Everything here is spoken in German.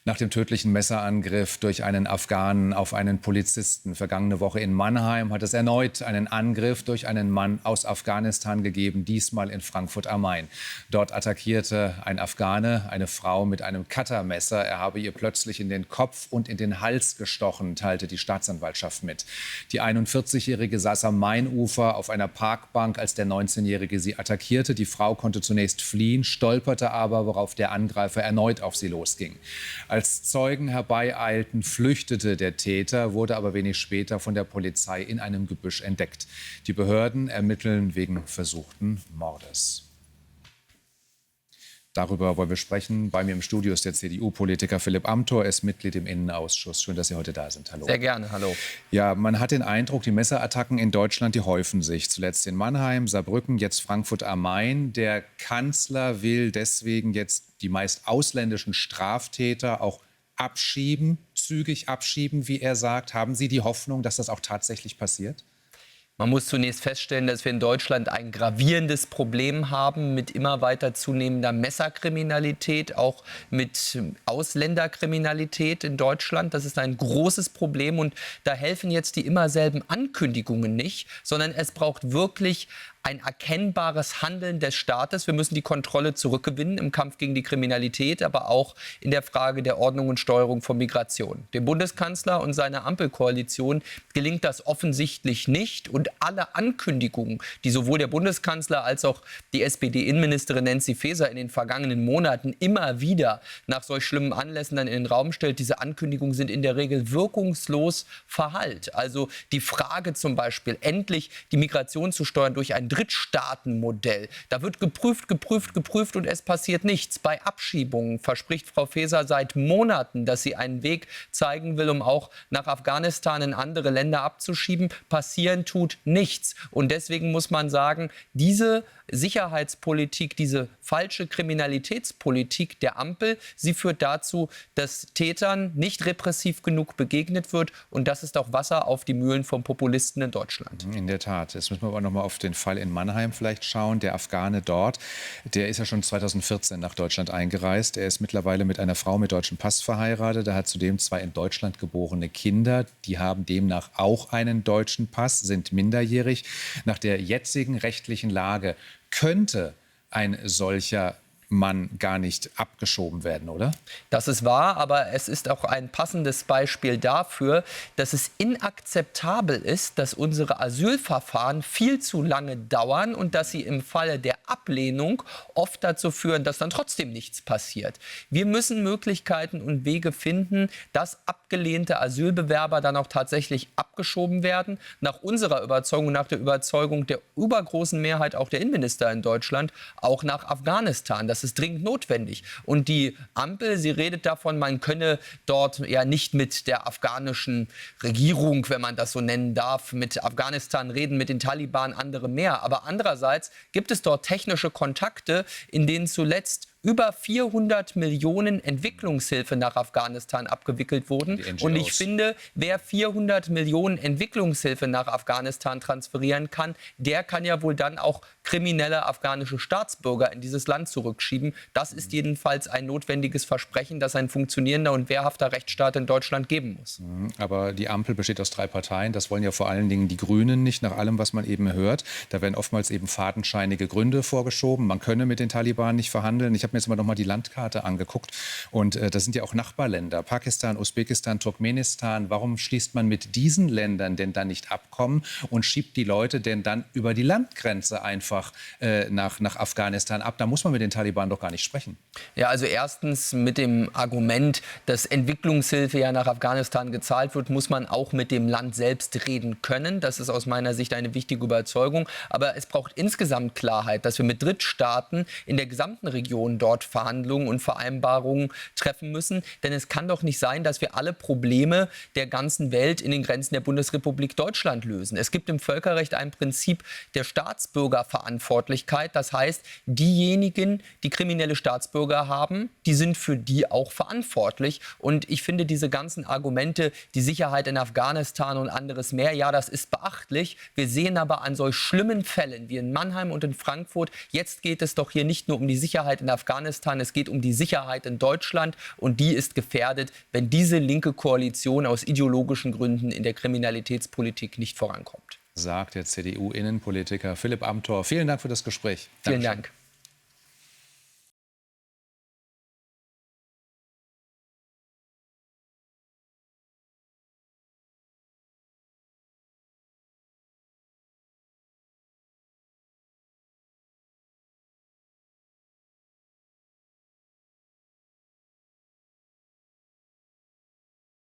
Nach dem tödlichen Messerangriff durch einen Afghanen auf einen Polizisten vergangene Woche in Mannheim hat es erneut einen Angriff durch einen Mann aus Afghanistan gegeben, diesmal in Frankfurt am Main. Dort attackierte ein Afghane eine Frau mit einem Cuttermesser. Er habe ihr plötzlich in den Kopf und in den Hals gestochen, teilte die Staatsanwaltschaft mit. Die 41-Jährige saß am Mainufer auf einer Parkbank, als der 19-Jährige sie attackierte. Die Frau konnte zunächst fliehen, stolperte aber, worauf der Angreifer erneut auf sie losging. Als Zeugen herbeieilten, flüchtete der Täter, wurde aber wenig später von der Polizei in einem Gebüsch entdeckt. Die Behörden ermitteln wegen versuchten Mordes. Darüber wollen wir sprechen. Bei mir im Studio ist der CDU-Politiker Philipp Amthor. Er ist Mitglied im Innenausschuss. Schön, dass Sie heute da sind. Hallo. Sehr gerne. Hallo. Ja, man hat den Eindruck, die Messerattacken in Deutschland, die häufen sich. Zuletzt in Mannheim, Saarbrücken, jetzt Frankfurt am Main. Der Kanzler will deswegen jetzt die meist ausländischen Straftäter auch abschieben, zügig abschieben, wie er sagt. Haben Sie die Hoffnung, dass das auch tatsächlich passiert? Man muss zunächst feststellen, dass wir in Deutschland ein gravierendes Problem haben mit immer weiter zunehmender Messerkriminalität, auch mit Ausländerkriminalität in Deutschland. Das ist ein großes Problem und da helfen jetzt die immer selben Ankündigungen nicht, sondern es braucht wirklich ein erkennbares Handeln des Staates. Wir müssen die Kontrolle zurückgewinnen im Kampf gegen die Kriminalität, aber auch in der Frage der Ordnung und Steuerung von Migration. Dem Bundeskanzler und seiner Ampelkoalition gelingt das offensichtlich nicht. Und alle Ankündigungen, die sowohl der Bundeskanzler als auch die SPD-Innenministerin Nancy Faeser in den vergangenen Monaten immer wieder nach solch schlimmen Anlässen dann in den Raum stellt, diese Ankündigungen sind in der Regel wirkungslos verhallt. Also die Frage zum Beispiel, endlich die Migration zu steuern durch ein Drittstaatenmodell. Da wird geprüft und es passiert nichts. Bei Abschiebungen verspricht Frau Faeser seit Monaten, dass sie einen Weg zeigen will, um auch nach Afghanistan in andere Länder abzuschieben. Passieren tut nichts. Und deswegen muss man sagen, diese Sicherheitspolitik, diese falsche Kriminalitätspolitik der Ampel, sie führt dazu, dass Tätern nicht repressiv genug begegnet wird. Und das ist auch Wasser auf die Mühlen von Populisten in Deutschland. In der Tat. Jetzt müssen wir aber noch mal auf den Fall in Mannheim vielleicht schauen. Der Afghane dort, der ist ja schon 2014 nach Deutschland eingereist. Er ist mittlerweile mit einer Frau mit deutschem Pass verheiratet. Er hat zudem 2 in Deutschland geborene Kinder. Die haben demnach auch einen deutschen Pass, sind minderjährig. Nach der jetzigen rechtlichen Lage könnte ein solcher Mann gar nicht abgeschoben werden, oder? Das ist wahr, aber es ist auch ein passendes Beispiel dafür, dass es inakzeptabel ist, dass unsere Asylverfahren viel zu lange dauern und dass sie im Falle der Ablehnung oft dazu führen, dass dann trotzdem nichts passiert. Wir müssen Möglichkeiten und Wege finden, dass abgelehnte Asylbewerber dann auch tatsächlich abgeschoben werden. Nach unserer Überzeugung, nach der Überzeugung der übergroßen Mehrheit auch der Innenminister in Deutschland, auch nach Afghanistan. Das ist dringend notwendig. Und die Ampel, sie redet davon, man könne dort ja nicht mit der afghanischen Regierung, wenn man das so nennen darf, mit Afghanistan reden, mit den Taliban, andere mehr. Aber andererseits gibt es dort technische Kontakte, in denen zuletzt über 400 Millionen Entwicklungshilfe nach Afghanistan abgewickelt wurden. Und ich finde, wer 400 Millionen Entwicklungshilfe nach Afghanistan transferieren kann, der kann ja wohl dann auch kriminelle afghanische Staatsbürger in dieses Land zurückschieben. Das ist jedenfalls ein notwendiges Versprechen, das ein funktionierender und wehrhafter Rechtsstaat in Deutschland geben muss. Aber die Ampel besteht aus 3 Parteien. Das wollen ja vor allen Dingen die Grünen nicht, nach allem, was man eben hört. Da werden oftmals eben fadenscheinige Gründe vorgeschoben. Man könne mit den Taliban nicht verhandeln. Ich habe mir jetzt mal noch mal die Landkarte angeguckt. Und das sind ja auch Nachbarländer. Pakistan, Usbekistan, Turkmenistan. Warum schließt man mit diesen Ländern denn dann nicht Abkommen und schiebt die Leute denn dann über die Landgrenze einfach nach Afghanistan ab? Da muss man mit den Taliban doch gar nicht sprechen. Ja, also erstens mit dem Argument, dass Entwicklungshilfe ja nach Afghanistan gezahlt wird, muss man auch mit dem Land selbst reden können. Das ist aus meiner Sicht eine wichtige Überzeugung. Aber es braucht insgesamt Klarheit, dass wir mit Drittstaaten in der gesamten Region dort Verhandlungen und Vereinbarungen treffen müssen. Denn es kann doch nicht sein, dass wir alle Probleme der ganzen Welt in den Grenzen der Bundesrepublik Deutschland lösen. Es gibt im Völkerrecht ein Prinzip der Staatsbürgerverantwortlichkeit. Das heißt, diejenigen, die kriminelle Staatsbürger haben, die sind für die auch verantwortlich. Und ich finde diese ganzen Argumente, die Sicherheit in Afghanistan und anderes mehr, ja, das ist beachtlich. Wir sehen aber an solch schlimmen Fällen wie in Mannheim und in Frankfurt, jetzt geht es doch hier nicht nur um die Sicherheit in Afghanistan, Afghanistan, es geht um die Sicherheit in Deutschland und die ist gefährdet, wenn diese linke Koalition aus ideologischen Gründen in der Kriminalitätspolitik nicht vorankommt. Sagt der CDU-Innenpolitiker Philipp Amthor. Vielen Dank für das Gespräch. Vielen Dank.